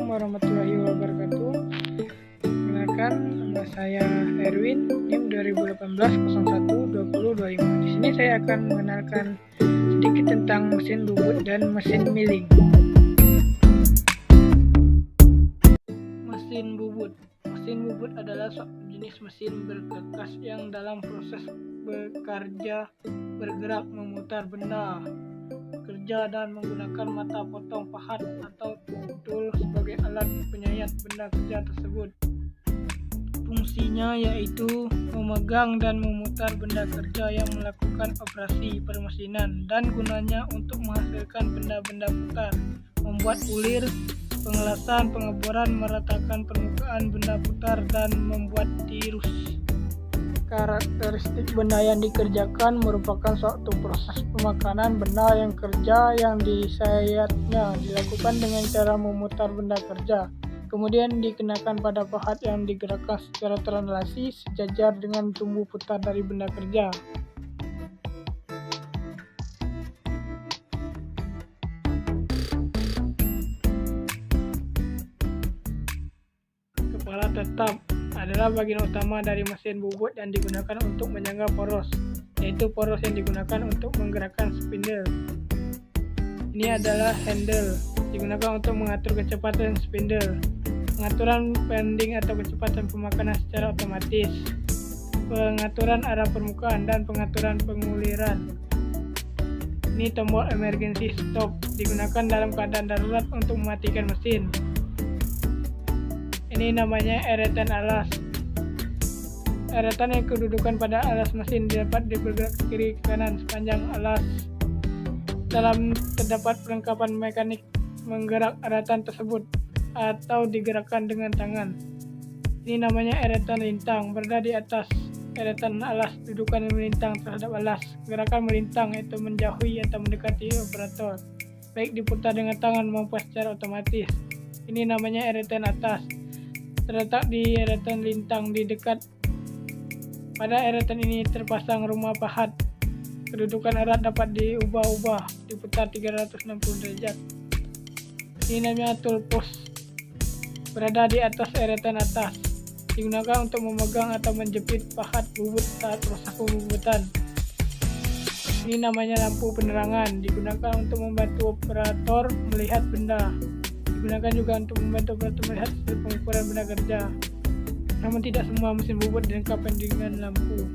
warahmatullahi wabarakatuh. Perkenalkan, nama saya Erwin, NIM 2018-01-2025. Di sini saya akan mengenalkan sedikit tentang mesin bubut dan mesin milling. Mesin bubut adalah suatu jenis mesin bergegas yang dalam proses bekerja bergerak memutar benda kerja dan menggunakan mata potong pahat atau tool sebagai alat penyayat benda kerja tersebut. Fungsinya yaitu memegang dan memutar benda kerja yang melakukan operasi permesinan, dan gunanya untuk menghasilkan benda-benda putar, membuat ulir, pengelasan, pengeboran, meratakan permukaan benda putar, dan membuat tirus. Karakteristik benda yang dikerjakan merupakan suatu proses pemakanan benda yang kerja yang disayatnya dilakukan dengan cara memutar benda kerja, kemudian dikenakan pada pahat yang digerakkan secara translasi sejajar dengan tumbuh putar dari benda kerja. Kepala tetap adalah bagian utama dari mesin bubut yang digunakan untuk menyangga poros, yaitu poros yang digunakan untuk menggerakkan spindle. Ini adalah handle, digunakan untuk mengatur kecepatan spindle, pengaturan pending atau kecepatan pemakanan secara otomatis, pengaturan arah permukaan, dan pengaturan penguliran. Ini tombol emergency stop, digunakan dalam keadaan darurat untuk mematikan mesin. Ini namanya eretan alas. Eretan yang kedudukan pada alas mesin dapat bergerak ke kiri ke kanan sepanjang alas. Dalam terdapat perlengkapan mekanik menggerak eretan tersebut atau digerakkan dengan tangan. Ini namanya eretan lintang, berada di atas eretan alas, dudukan melintang terhadap alas. Gerakan melintang yaitu menjauhi atau mendekati operator, baik diputar dengan tangan maupun secara otomatis. Ini namanya eretan atas. Terletak di eretan lintang di dekat pada eretan ini terpasang rumah pahat. Kedudukan erat dapat diubah-ubah, diputar 360 derajat. Ini namanya tool post, berada di atas eretan atas, digunakan untuk memegang atau menjepit pahat bubut saat proses pembubutan. Ini namanya lampu penerangan, digunakan untuk membantu operator melihat benda. Digunakan juga untuk membantu operator melihat hasil pengukuran benda kerja. Namun tidak semua mesin bubut dilengkapi dengan lampu.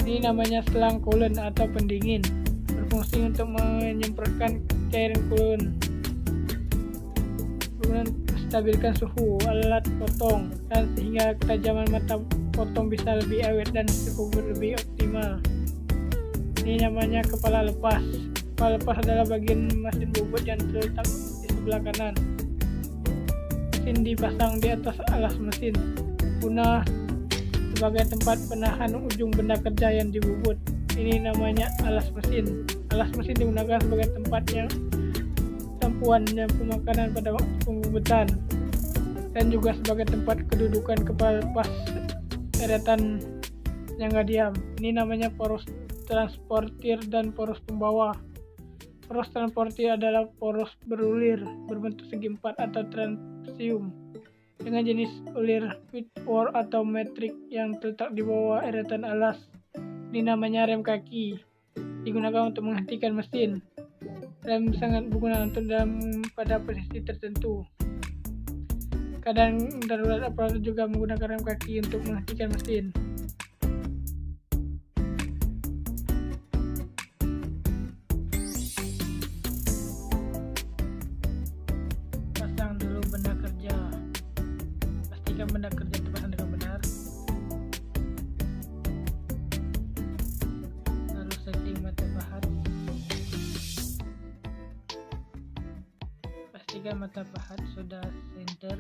Ini namanya selang coolant atau pendingin, berfungsi untuk menyemprotkan cairan coolant, kemudian menstabilkan suhu alat potong, dan sehingga ketajaman mata potong bisa lebih awet dan hasil bubut lebih optimal. Ini namanya kepala lepas. Kepala lepas adalah bagian mesin bubut yang terletak di sebelah kanan. Mesin dipasang di atas alas mesin, guna sebagai tempat penahan ujung benda kerja yang dibubut. Ini namanya alas mesin. Alas mesin digunakan sebagai tempatnya tumpuan dan pemakanan pada waktu pembubutan, dan juga sebagai tempat kedudukan kepala lepas eretan nyangga diam. Ini namanya poros transportir dan poros pembawa. Poros transportir adalah poros berulir berbentuk segi empat atau transium dengan jenis ulir Whitworth atau metrik yang terletak di bawah eretan alas. Ini namanya rem kaki, digunakan untuk menghentikan mesin. Rem sangat berguna untuk pada posisi tertentu. Kadang darurat operator juga menggunakan rem kaki untuk menghentikan mesin. Pasang dulu benda kerja. Pastikan benda kerja terpasang dengan benar. Lalu setting mata pahat. Pastikan mata pahat sudah center.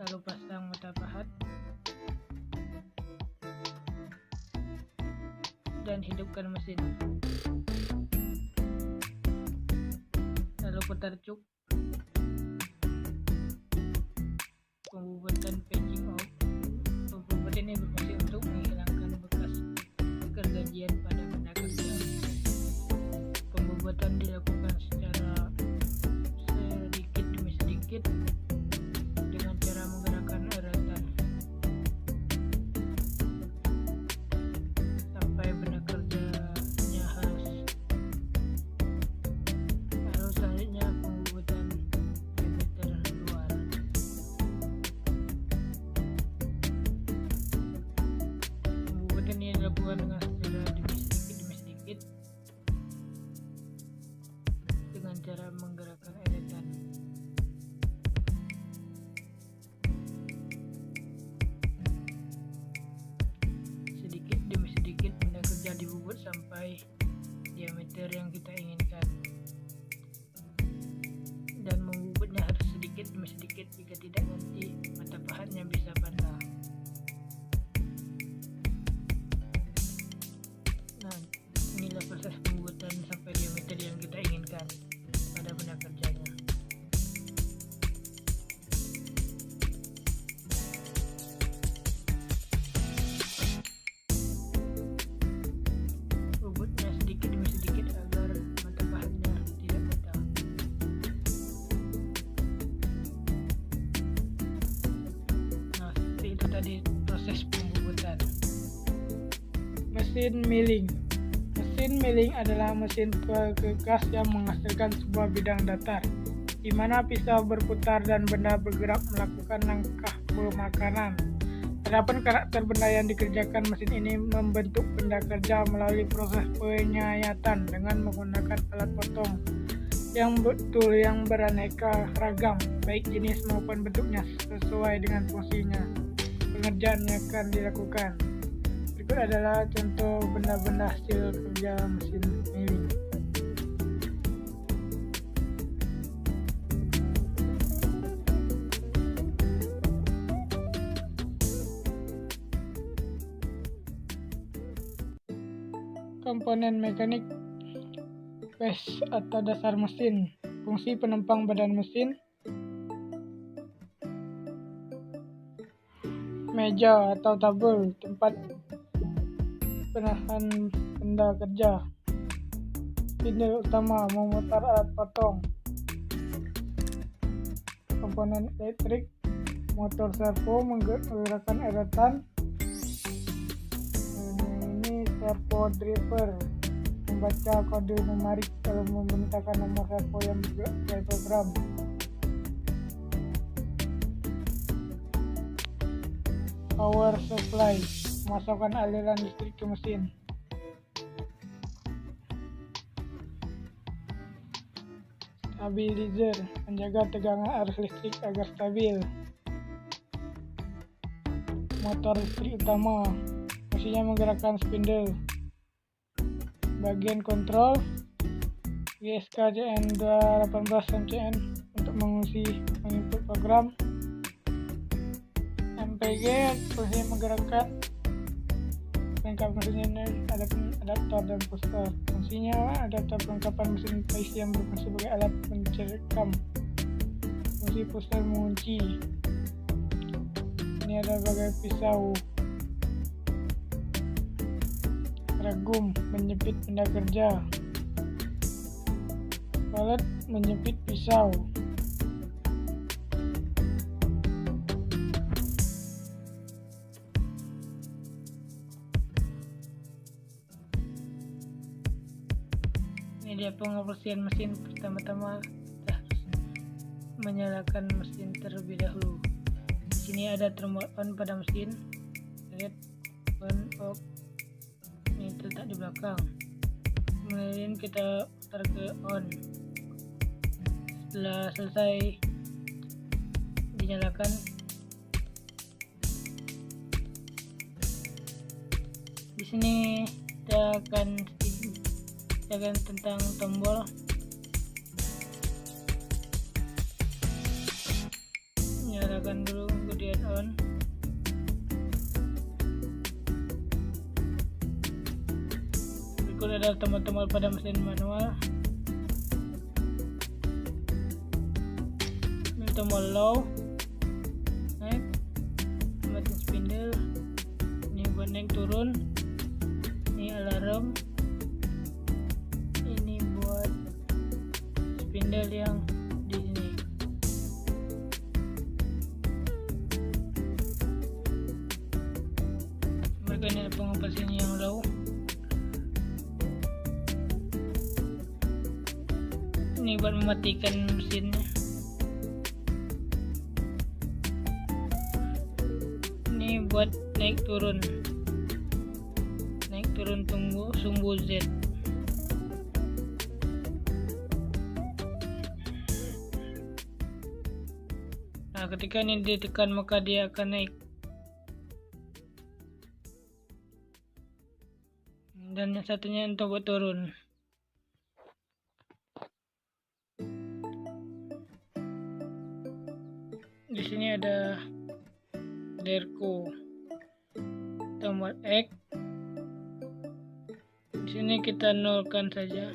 Lalu pasang mata pahat dan hidupkan mesin. Lalu putar cuk. Pembubutan paging off. Pembubutan ini berfungsi untuk menghilangkan bekas kekerjaan pada benda kerja. Pembubutan dilakukan secara sedikit dengan cara menggerakkan eretan sampai benda kerjanya harus selanjutnya pembubutan diameter luar. Pembubutan ini dilakukan dengan secara demi sedikit dengan cara menggerakkan eretan. Sedikit demi sedikit benda kerja dibubut sampai diameter yang kita inginkan, dan membubutnya harus sedikit demi sedikit, jika tidak nanti mata pahatnya bisa patah. Nah, inilah proses pembubutan sampai diameter yang kita inginkan pada benda kerjanya. Bubutnya sedikit demi sedikit agar mata pahatnya tidak patah. Nah, seperti itu tadi proses pembubutan. Mesin milling. Mesin milling adalah mesin penggegas yang menghasilkan sebuah bidang datar, di mana pisau berputar dan benda bergerak melakukan langkah pemakanan. Adapun karakter benda yang dikerjakan mesin ini membentuk benda kerja melalui proses penyayatan dengan menggunakan alat potong yang beraneka ragam, baik jenis maupun bentuknya sesuai dengan fungsinya. Pengerjaan yang akan dilakukan. Berikut adalah contoh benda-benda hasil kerja mesin milling. Komponen mekanik. Base atau dasar mesin. Fungsi penempang badan mesin. Meja atau tabel, tempat penahan benda kerja. Spindle utama, memutar alat potong. Komponen elektrik. Motor servo menggerakkan eretan. Ini servo driver, membaca kode numerik kalau memerintahkan nomor servo yang bergerak sesuai program. Power supply, memasukkan aliran listrik ke mesin. Stabilizer, menjaga tegangan arus listrik agar stabil. Motor listrik utama, fungsinya menggerakkan spindle. Bagian kontrol, GSK CN218MCN untuk menginput program. MPG fungsinya menggerakkan pelengkap mesinnya, adaptor dan booster. Fungsinya adaptor pelengkapan mesin IC yang berfungsi sebagai alat pencerekam. Fungsi booster mengunci. Ini ada bagai pisau. Ragum menjepit benda kerja. Valet menjepit pisau. Ini dia pengoperasian mesin. Pertama-tama kita harus menyalakan mesin terlebih dahulu. Di sini ada tombol on pada mesin, lihat on off, ini terletak di belakang. Kemudian kita putar ke on. Setelah selesai dinyalakan, di sini kita akan tentang tombol. Nyalakan dulu, kemudian on. Berikut ada tombol-tombol pada mesin manual. Ini tombol low, naik, matiin spindle. Ini buat naik turun. Ini alarm. Ini buat spindle yang di sini. ini pengoperasian yang low. Ini buat mematikan mesinnya. Ini buat naik turun sumbu Z. Nah, ketika ini ditekan maka dia akan naik. Dan yang satunya untuk buat turun. Di sini ada Derco, tombol X. Di sini kita nolkan saja.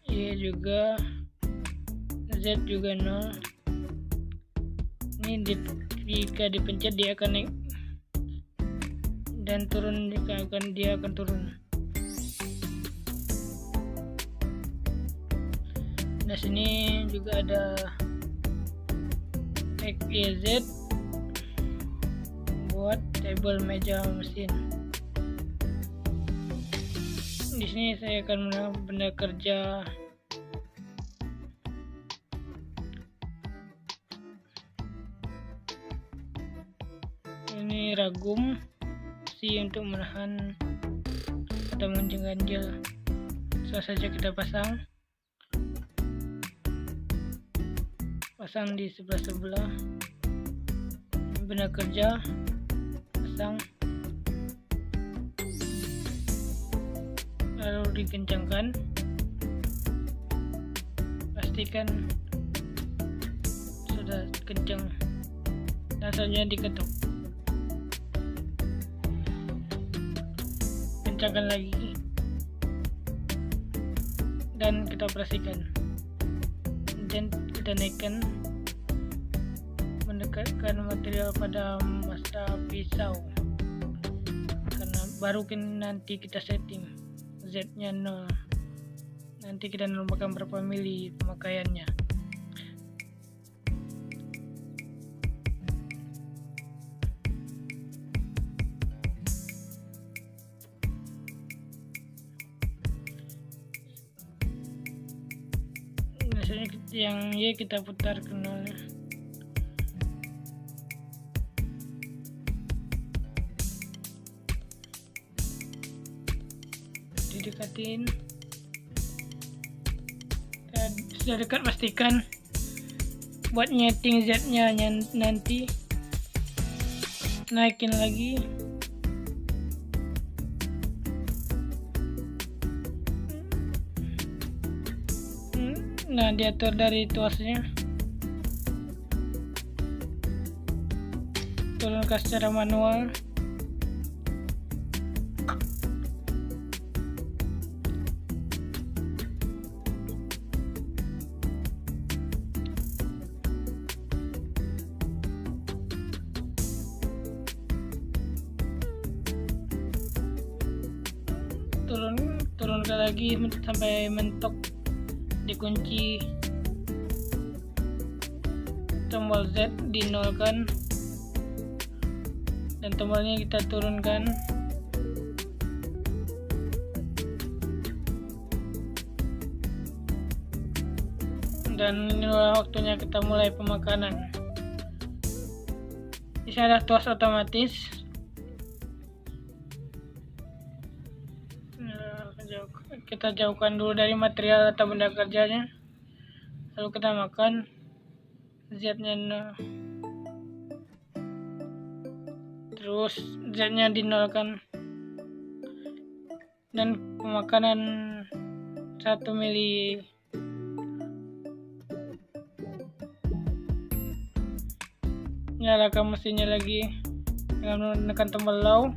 Y juga, Z juga 0. Ini jika dipencet dia akan naik, dan turun jika dia akan turun. Nah, sini juga ada XYZ buat table meja mesin. Di sini saya akan menggunakan benda kerja. Ini ragum si untuk menahan atau mengganjil. Saja kita pasang di sebelah benda kerja, pasang, lalu dikencangkan, pastikan sudah kencang, dan selanjutnya diketuk, kencangkan lagi, dan kita operasikan, dan kita naikkan, mendekatkan material pada masa pisau, karena baru nanti kita setting Z nya 0. Nanti kita menambahkan berapa mili pemakaiannya. Biasanya yang Y kita putar ke 0. Didekatin, dan sudah dekat pastikan buat nyeting Z nya nanti naikin lagi, nah diatur dari tuasnya, turunkan secara manual. Turunkan lagi sampai mentok, dikunci, tombol Z dinolkan, dan tombolnya kita turunkan, dan inilah waktunya kita mulai pemakanan. Di sini ada tuas otomatis. Kita jauhkan dulu dari material atau benda kerjanya, lalu kita makan Z nya 0. Terus Z nya dinolkan, dan pemakanan 1 mili. Nyalakan mesinnya lagi dengan menekan tombol low.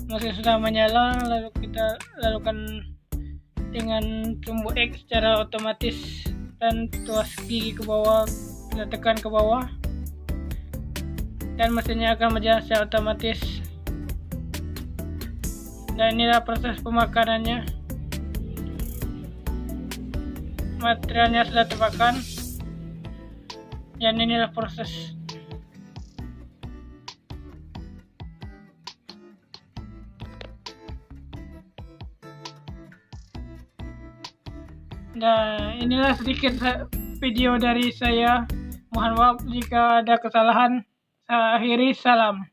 Mesin sudah menyala, lalu kita lakukan dengan sumbu X secara otomatis, dan tuas gigi ke bawah kita tekan ke bawah, dan mesinnya akan berjalan secara otomatis. Dan inilah proses pemakanannya. Materialnya sudah terpakan, dan inilah proses. Nah, inilah sedikit video dari saya. Mohon maaf jika ada kesalahan. Saya akhiri, salam.